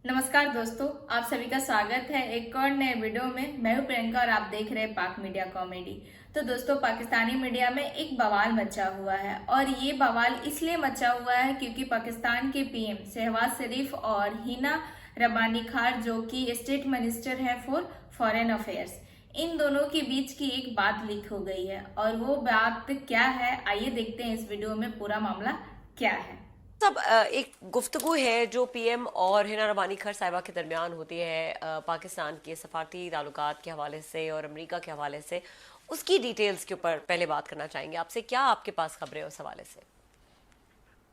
नमस्कार दोस्तों, आप सभी का स्वागत है एक और नए वीडियो में। मैं हूं प्रियंका और आप देख रहे हैं पाक मीडिया कॉमेडी। तो दोस्तों, पाकिस्तानी मीडिया में एक बवाल मचा हुआ है और ये बवाल इसलिए मचा हुआ है क्योंकि पाकिस्तान के पीएम शहबाज शरीफ और हिना रब्बानी खान, जो कि स्टेट मिनिस्टर है फॉर फॉरेन अफेयर्स, इन दोनों के बीच की एक बात लीक हो गई है। और वो बात क्या है, आइए देखते हैं इस वीडियो में पूरा मामला क्या है। सब एक गुफ्तगू है जो पीएम और हिना रब्बानी खान साहिबा के दरमियान होती है पाकिस्तान के सफारती ताल्लुकात के हवाले से और अमेरिका के हवाले से। उसकी डिटेल्स के ऊपर पहले बात करना चाहेंगे आपसे। क्या आपके पास खबरें उस हवाले से?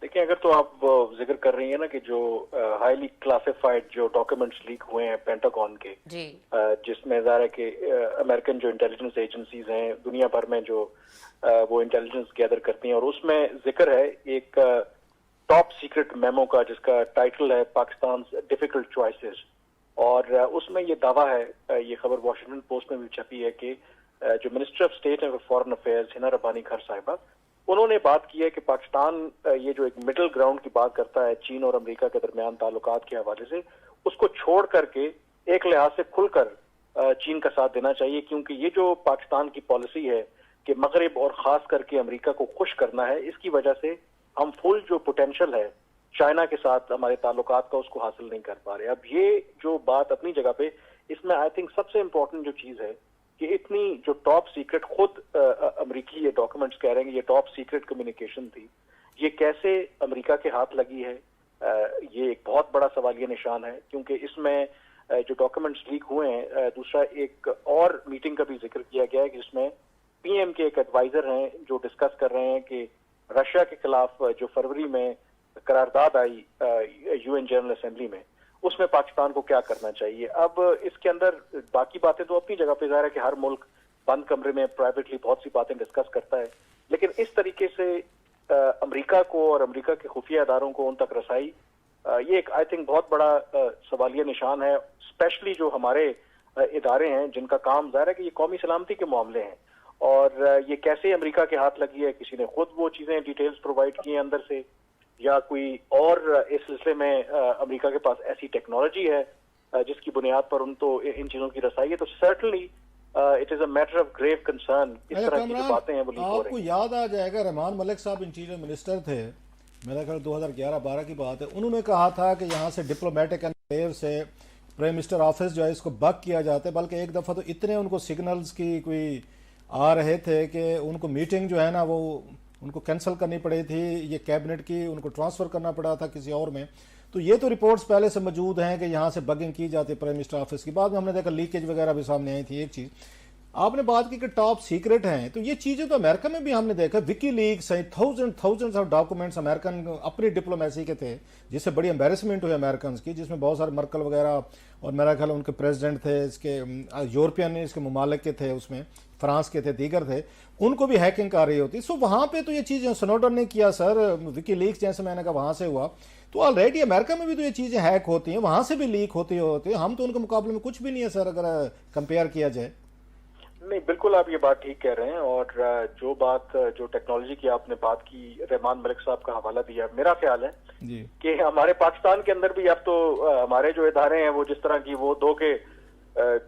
देखिए, अगर तो आप जिक्र कर रही हैं ना कि जो हाईली क्लासिफाइड जो डॉक्यूमेंट्स लीक हुए हैं पेंटागन के जी, जिसमें ज़ाहिर है कि अमेरिकन जो इंटेलिजेंस एजेंसीज हैं दुनिया भर में जो वो इंटेलिजेंस गैदर करती हैं, और उसमें जिक्र है एक टॉप सीक्रेट मेमो का जिसका टाइटल है पाकिस्तान डिफिकल्ट चॉइसेस। और उसमें ये दावा है, ये खबर वॉशिंगटन पोस्ट में भी छपी है कि जो मिनिस्टर ऑफ स्टेट है फॉरेन अफेयर्स हिना रब्बानी खान साहिबा, उन्होंने बात की है कि पाकिस्तान ये जो एक मिडिल ग्राउंड की बात करता है चीन और अमेरिका के दरमियान ताल्लुकात के हवाले से, उसको छोड़ करके एक लिहाज से खुलकर चीन का साथ देना चाहिए, क्योंकि ये जो पाकिस्तान की पॉलिसी है कि मगरब और खास करके अमेरिका को खुश करना है, इसकी वजह से हम फुल जो पोटेंशियल है चाइना के साथ हमारे ताल्लुकात का उसको हासिल नहीं कर पा रहे। अब ये जो बात अपनी जगह पे, इसमें आई थिंक सबसे इम्पोर्टेंट जो चीज है कि इतनी जो टॉप सीक्रेट खुद अमेरिकी ये डॉक्यूमेंट्स कह रहे हैं, ये टॉप सीक्रेट कम्युनिकेशन थी, ये कैसे अमेरिका के हाथ लगी है, ये एक बहुत बड़ा सवालिया निशान है। क्योंकि इसमें जो डॉक्यूमेंट्स लीक हुए हैं, दूसरा एक और मीटिंग का भी जिक्र किया गया है कि जिसमें पीएम के एक एडवाइजर हैं जो डिस्कस कर रहे हैं कि रशिया के खिलाफ जो फरवरी में करारदाद आई यूएन जनरल असेंबली में, उसमें पाकिस्तान को क्या करना चाहिए। अब इसके अंदर बाकी बातें तो अपनी जगह पे ज़ाहिर है कि हर मुल्क बंद कमरे में प्राइवेटली बहुत सी बातें डिस्कस करता है, लेकिन इस तरीके से अमेरिका को और अमेरिका के खुफिया इदारों को उन तक रसाई, ये एक आई थिंक बहुत बड़ा सवालिया निशान है, स्पेशली जो हमारे इदारे हैं जिनका काम ज़ाहिर है कि ये कौमी सलामती के मामले हैं। और ये कैसे अमेरिका के हाथ लगी है, किसी ने खुद वो चीजें डिटेल्स प्रोवाइड की हैं अंदर से, या कोई और इस सिलसिले में अमेरिका के पास ऐसी टेक्नोलॉजी है जिसकी बुनियाद पर उन तो इन चीजों की रसाई है। तो certainly it is a matter of grave concern. इस तरह की जो बातें हैं वो लीक हो रही आपको याद आ जाएगा, रहमान मलिक साहब इंटीरियर मिनिस्टर थे, मेरा ख्याल 2011-12 की बात है। उन्होंने कहा था कि यहाँ से डिप्लोमेटिक एनक्लेव से प्राइम मिनिस्टर ऑफिस जो है इसको बग किया जाता है। बल्कि एक दफ़ा तो इतने उनको सिग्नल्स की कोई आ रहे थे कि उनको मीटिंग जो है ना वो उनको कैंसिल करनी पड़ी थी, ये कैबिनेट की उनको ट्रांसफ़र करना पड़ा था किसी और में। तो ये तो रिपोर्ट्स पहले से मौजूद हैं कि यहाँ से बगिंग की जाती है प्राइम मिनिस्टर ऑफिस की। बाद में हमने देखा लीकेज वगैरह भी सामने आई थी। एक चीज़ आपने बात की कि टॉप सीक्रेट हैं, तो ये चीज़ें तो अमेरिका में भी हमने देखा, विकी लीक्स हैं, थाउजेंड्स ऑफ डॉक्यूमेंट्स अमेरिकन अपनी डिप्लोमेसी के थे, जिससे बड़ी एम्बेरसमेंट हुई अमेरिकन की, जिसमें बहुत सारे मर्कल वगैरह और मेरा ख्याल उनके प्रेसिडेंट थे, इसके यूरोपियन इसके ममालिक के थे, उसमें फ्रांस के थे, दीगर थे, उनको भी हैकिंग आ रही होती। सो वहाँ पे तो ये चीज़ें स्नोडन ने किया सर, विकी लीक्स जैसे मैंने कहा वहाँ से हुआ, तो ऑलरेडी अमेरिका में भी तो ये चीज़ें हैक होती हैं, वहाँ से भी लीक होती है। हम तो उनके मुकाबले में कुछ भी नहीं है सर, अगर कंपेयर किया जाए। नहीं, बिल्कुल आप ये बात ठीक कह रहे हैं। और जो बात जो टेक्नोलॉजी की आपने बात की, रहमान मलिक साहब का हवाला दिया, मेरा ख्याल है कि हमारे पाकिस्तान के अंदर भी अब तो हमारे जो इदारे हैं वो जिस तरह की वो दो के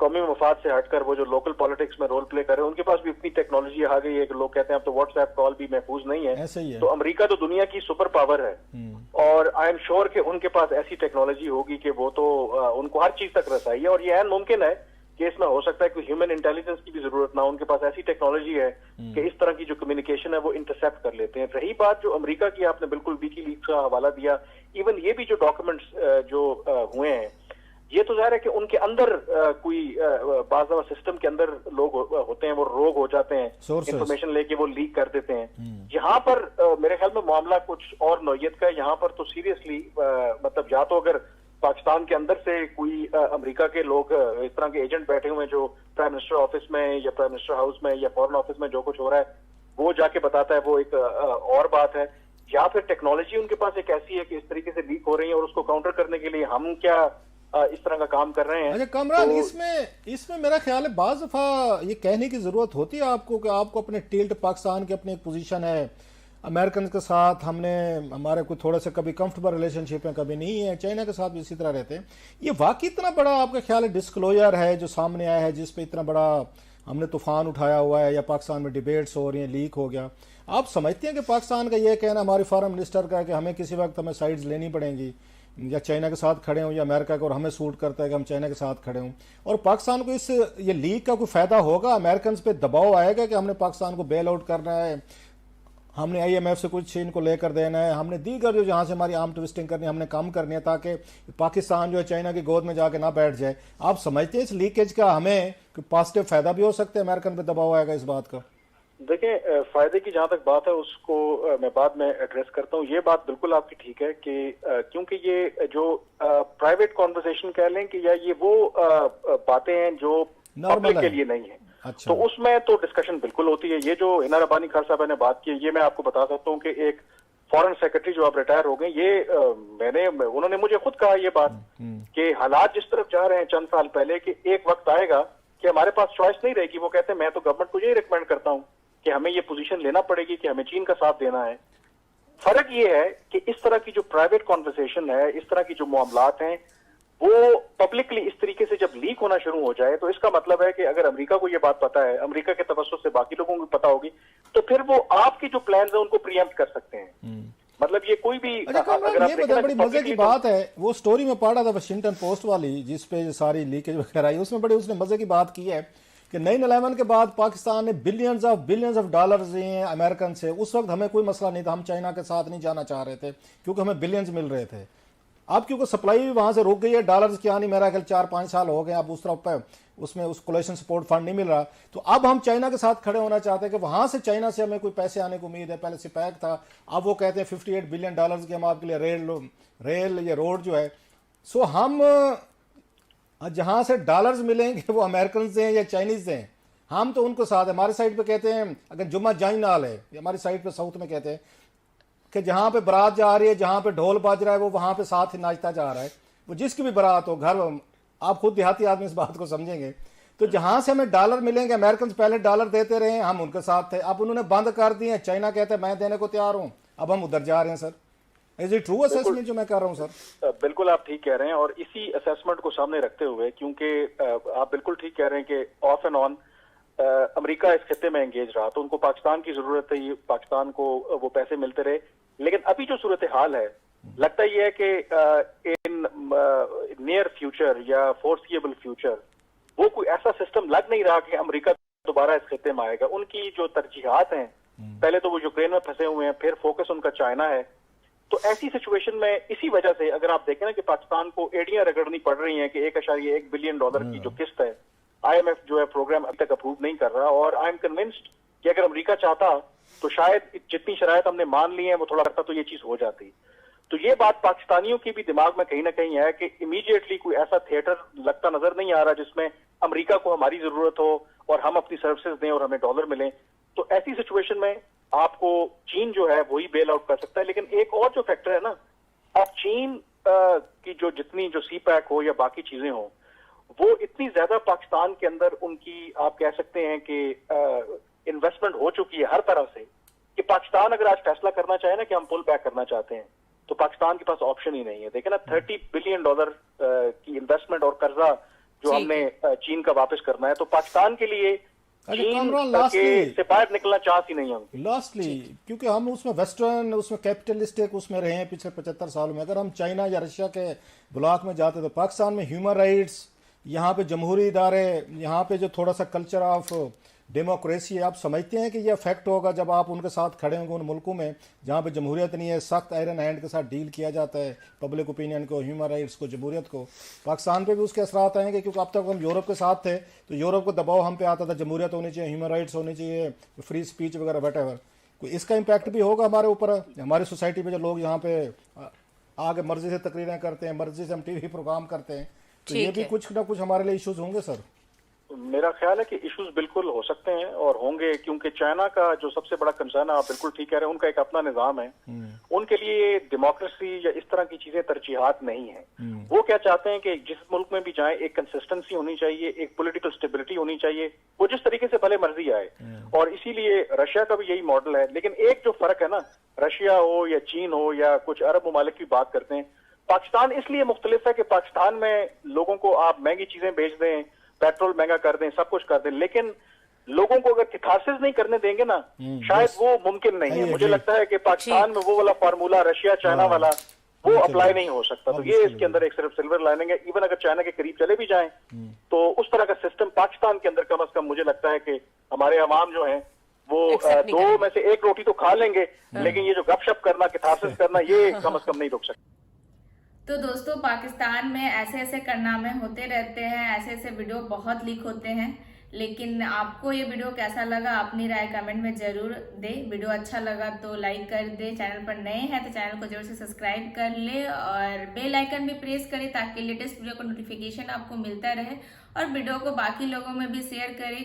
कौमी मफाद से हटकर वो जो लोकल पॉलिटिक्स में रोल प्ले कर रहे हैं, उनके पास भी इतनी टेक्नोलॉजी आ गई है कि लोग कहते हैं अब तो व्हाट्सएप कॉल भी महफूज नहीं है। ऐसे ही है। तो अमेरिका तो दुनिया की सुपर पावर है, और आई एम श्योर कि उनके पास ऐसी टेक्नोलॉजी होगी कि वो तो उनको हर चीज तक रसाई है। और ये ऐन मुमकिन है कि इसमें हो सकता है कि ह्यूमन इंटेलिजेंस की भी जरूरत ना हो, उनके पास ऐसी टेक्नोलॉजी है कि इस तरह की जो कम्युनिकेशन है वो इंटरसेप्ट कर लेते हैं। रही बात जो अमेरिका की, आपने बिल्कुल विकी लीक्स का हवाला दिया, इवन ये भी जो डॉक्यूमेंट्स जो हुए हैं, ये तो जाहिर है कि उनके अंदर कोई बाज़ सिस्टम के अंदर लोग होते हैं, वो रोग हो जाते हैं, इंफॉर्मेशन लेके वो लीक कर देते हैं। यहाँ पर मेरे ख्याल में मामला कुछ और नौयत का है। यहाँ पर तो सीरियसली मतलब या तो अगर पाकिस्तान के अंदर से कोई अमेरिका के लोग इस तरह के एजेंट बैठे हुए हैं जो प्राइम मिनिस्टर ऑफिस में या प्राइम मिनिस्टर हाउस में या फॉरेन ऑफिस में जो कुछ हो रहा है वो जाके बताता है, वो एक और बात है। या फिर टेक्नोलॉजी उनके पास एक ऐसी है कि इस तरीके से लीक हो रही है और उसको काउंटर करने के लिए हम क्या इस तरह का काम कर रहे हैं। अच्छा कमरान, तो इसमें मेरा ख्याल है बाज़ दफ़ा ये कहने की ज़रूरत होती है आपको कि आपको अपने टिल्ट, पाकिस्तान की अपनी एक पोजीशन है, अमेरिकन के साथ हमने हमारे कोई थोड़ा सा कभी कंफर्टेबल रिलेशनशिप है, कभी नहीं है, चाइना के साथ भी इसी तरह रहते हैं। ये वाकई इतना बड़ा आपका ख्याल है डिस्क्लोजर है जो सामने आया है, जिस पे इतना बड़ा हमने तूफान उठाया हुआ है, या पाकिस्तान में डिबेट्स हो रही हैं, लीक हो गया? आप समझते हैं कि पाकिस्तान का ये कहना हमारे फॉरेन मिनिस्टर का है कि हमें किसी वक्त हमें साइड्स लेनी पड़ेंगी, या चाइना के साथ खड़े हों या अमेरिका को, और हमें सूट करता है कि हम चाइना के साथ खड़े हों, और पाकिस्तान को इस ये लीक का कोई फायदा होगा? अमेरिकन पे दबाव आएगा कि हमने पाकिस्तान को बेल आउट करना है, हमने IMF से कुछ इनको लेकर देना है, हमने दीगर जो जहाँ से हमारी आर्म ट्विस्टिंग करनी है हमने कम करनी है, ताकि पाकिस्तान जो है चाइना की गोद में जाके ना बैठ जाए? आप समझते हैं इस लीकेज का हमें पॉजिटिव फायदा भी हो सकता है, अमेरिकन पे दबाव आएगा इस बात का? देखिए, फायदे की जहां तक बात है उसको मैं बाद में एड्रेस करता हूँ। ये बात बिल्कुल आपकी ठीक है कि क्योंकि ये जो प्राइवेट कॉन्वर्सेशन कह लें कि या ये वो बातें हैं जो पब्लिक के लिए नहीं है, अच्छा। तो उसमें तो डिस्कशन बिल्कुल होती है। ये जो हिना रब्बानी खान साहब ने बात की, ये मैं आपको बता सकता हूँ कि एक फॉरेन सेक्रेटरी जो आप रिटायर हो गए, ये उन्होंने मुझे खुद कहा ये बात कि हालात जिस तरफ जा रहे हैं चंद साल पहले, कि एक वक्त आएगा कि हमारे पास चॉइस नहीं रहेगी। वो कहते हैं मैं तो गवर्नमेंट को यही रिकमेंड करता हूँ कि हमें ये पोजीशन लेना पड़ेगी कि हमें चीन का साथ देना है। फर्क ये है कि इस तरह की जो प्राइवेट कॉन्वर्सेशन है, इस तरह की जो मामलात हैं, वो पब्लिकली इस तरीके से जब लीक होना शुरू हो जाए, तो इसका मतलब है कि अगर अमेरिका को ये बात पता है, अमेरिका के तवज्जुह से बाकी लोगों को पता होगी, तो फिर वो आपकी जो प्लान है उनको प्रीएम्प्ट कर सकते हैं। मतलब ये कोई भी अगर आप ये बड़ी मजे की बात है, वो स्टोरी में पढ़ा था वाशिंगटन पोस्ट वाली जिसपे सारी लीकेज वगैरह आई, उसमें बड़ी उसने मजे की बात की है कि 9/11 के बाद पाकिस्तान ने बिलियंस ऑफ डॉलर्स दिए हैं अमेरिकन से। उस वक्त हमें कोई मसला नहीं था, हम चाइना के साथ नहीं जाना चाह रहे थे क्योंकि हमें बिलियंस मिल रहे थे। अब क्योंकि सप्लाई भी वहां से रुक गई है, डॉलर्स क्या नहीं, मेरा ख्याल 4-5 साल हो गए, अब उस तरफ उसमें उस कोलेशन सपोर्ट फंड नहीं मिल रहा, तो अब हम चाइना के साथ खड़े होना चाहते हैं कि वहां से चाइना से हमें कोई पैसे आने की उम्मीद है। पहले सिपैक था, अब वो कहते हैं $58 बिलियन की हम आपके लिए रेल ये रोड जो है। सो हम जहां से डॉलर्स मिलेंगे वो अमेरिकन से हैं या चाइनीज से हैं, हम तो उनको साथ, हमारे साइड पे कहते हैं अगर जुम्मा जाइन नाल है, हमारी साइड पे साउथ में कहते हैं कि जहां पे बारात जा रही है, जहां पे ढोल बाज रहा है, वो वहां पे साथ ही नाचता जा रहा है। वो जिसकी भी बारात हो, घर, आप खुद देहाती आदमी इस बात को समझेंगे। तो जहां से हमें डॉलर मिलेंगे, अमेरिकन पहले डॉलर देते रहे, हम उनके साथ थे, अब उन्होंने बंद कर दिए। चाइना कहते हैं मैं देने को तैयार हूं, अब हम उधर जा रहे हैं। Sir, is it true assessment जो मैं कर रहा हूं? सर बिल्कुल आप ठीक कह रहे हैं, और इसी असेसमेंट को सामने रखते हुए, क्योंकि आप बिल्कुल ठीक कह रहे हैं कि ऑफ एंड ऑन अमेरिका इस खत्ते में एंगेज रहा, तो उनको पाकिस्तान की जरूरत है, पाकिस्तान को वो पैसे मिलते रहे। लेकिन अभी जो सूरत हाल है, लगता ये है कि इन नियर फ्यूचर या फोर्सिएबल फ्यूचर वो कोई ऐसा सिस्टम लग नहीं रहा कि अमेरिका दोबारा इस खत्ते में आएगा। उनकी जो तरजीहात हैं, पहले तो वो यूक्रेन में फंसे हुए हैं, फिर फोकस उनका चाइना है। तो ऐसी सिचुएशन में इसी वजह से अगर आप देखें ना कि पाकिस्तान को एड़ियां रगड़नी पड़ रही हैं कि $1.1 बिलियन की जो किस्त है, IMF जो है प्रोग्राम अभी तक अप्रूव नहीं कर रहा। और आई एम कन्विंस्ड कि अगर अमेरिका चाहता तो शायद जितनी शरायत हमने मान ली है वो थोड़ा करता तो ये चीज हो जाती। तो ये बात पाकिस्तानियों की भी दिमाग में कहीं ना कहीं है कि इमीडिएटली कोई ऐसा थिएटर लगता नजर नहीं आ रहा जिसमें अमेरिका को हमारी जरूरत हो और हम अपनी सर्विसेज दें और हमें डॉलर मिलें। तो ऐसी सिचुएशन में आपको चीन जो है वही बेल आउट कर सकता है। लेकिन एक और जो फैक्टर है ना, अब चीन की जो जितनी जो CPEC हो या बाकी चीजें हो, वो इतनी ज्यादा पाकिस्तान के अंदर उनकी आप कह सकते हैं कि इन्वेस्टमेंट हो चुकी है हर तरह से, कि पाकिस्तान अगर आज फैसला करना चाहे ना कि हम पुल बैक करना चाहते हैं, तो पाकिस्तान के पास ऑप्शन ही नहीं है। देखे ना, $30 बिलियन की इन्वेस्टमेंट और कर्जा जो हमने चीन का वापस करना है, तो पाकिस्तान के लिए चीन से बाहर निकलना चाहती नहीं हम लास्टली, क्योंकि हम उसमें वेस्टर्न, उसमें कैपिटलिस्टिक उसमें रहे हैं पिछले 75 सालों में। अगर हम चाइना या रशिया के ब्लॉक में जाते तो पाकिस्तान में ह्यूमन राइट्स, यहाँ पे जमहूरी इदारे, यहाँ पे जो थोड़ा सा कल्चर ऑफ डेमोक्रेसी है, आप समझते हैं कि ये इफेक्ट होगा जब आप उनके साथ खड़े होंगे उन मुल्कों में जहाँ पे जमहूरियत नहीं है, सख्त आयरन हैंड के साथ डील किया जाता है पब्लिक ओपिनियन को, ह्यूमन राइट्स को, जमहूरियत को। पाकिस्तान पे भी उसके असरात आएंगे, क्योंकि अब तक हम यूरोप के साथ थे तो यूरोप को दबाव हम पे आता था, जमहूरियत होनी चाहिए, ह्यूमन राइट्स होनी चाहिए, फ्री स्पीच वगैरह वटेवर। कोई इसका इम्पैक्ट भी होगा हमारे ऊपर, हमारी सोसाइटी में जो लोग यहाँ पे आगे मर्जी से तकरीरें करते हैं, मर्जी से हम TV प्रोग्राम करते हैं, तो ये भी कुछ ना कुछ हमारे लिए इश्यूज होंगे। सर मेरा ख्याल है कि इश्यूज बिल्कुल हो सकते हैं और होंगे, क्योंकि चाइना का जो सबसे बड़ा कंसर्न है, आप बिल्कुल ठीक कह रहे हैं, उनका एक अपना निजाम है। उनके लिए डेमोक्रेसी या इस तरह की चीजें तरजीहात नहीं है। वो क्या चाहते हैं कि जिस मुल्क में भी जाएं एक कंसिस्टेंसी होनी चाहिए, एक पॉलिटिकल स्टेबिलिटी होनी चाहिए, वो जिस तरीके से भले मर्जी आए। और इसीलिए रशिया का भी यही मॉडल है। लेकिन एक जो फर्क है ना, रशिया हो या चीन हो या कुछ अरब ममालिक की बात करते हैं, पाकिस्तान इसलिए मुख्तलिफ है कि पाकिस्तान में लोगों को आप महंगी चीजें बेच दें, पेट्रोल महंगा कर दें, सब कुछ कर दें, लेकिन लोगों को अगर कैथारसिस नहीं करने देंगे ना, शायद वो मुमकिन नहीं है। मुझे लगता है कि पाकिस्तान में वो वाला फार्मूला रशिया चाइना वाला वो अप्लाई नहीं हो सकता। तो ये इसके अंदर एक सिर्फ सिल्वर लाइनिंग है। इवन अगर चाइना के करीब चले भी जाएं तो उस तरह का सिस्टम पाकिस्तान के अंदर कम से कम मुझे लगता है कि हमारे अवाम जो हैं वो दो में से एक रोटी तो खा लेंगे, लेकिन ये जो गपशप करना, कैथारसिस करना, ये कम से कम नहीं रोक सकते। तो दोस्तों, पाकिस्तान में ऐसे ऐसे कारनामे होते रहते हैं, ऐसे ऐसे वीडियो बहुत लीक होते हैं। लेकिन आपको ये वीडियो कैसा लगा, अपनी राय कमेंट में जरूर दे। वीडियो अच्छा लगा तो लाइक कर दे, चैनल पर नए हैं तो चैनल को जरूर से सब्सक्राइब कर ले और बेल आइकन भी प्रेस करें ताकि लेटेस्ट वीडियो का नोटिफिकेशन आपको मिलता रहे। और वीडियो को बाकी लोगों में भी शेयर करें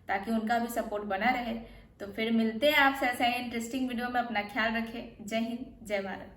ताकि उनका भी सपोर्ट बना रहे। तो फिर मिलते हैं आपसे ऐसे इंटरेस्टिंग वीडियो में। अपना ख्याल रखें। जय हिंद, जय भारत।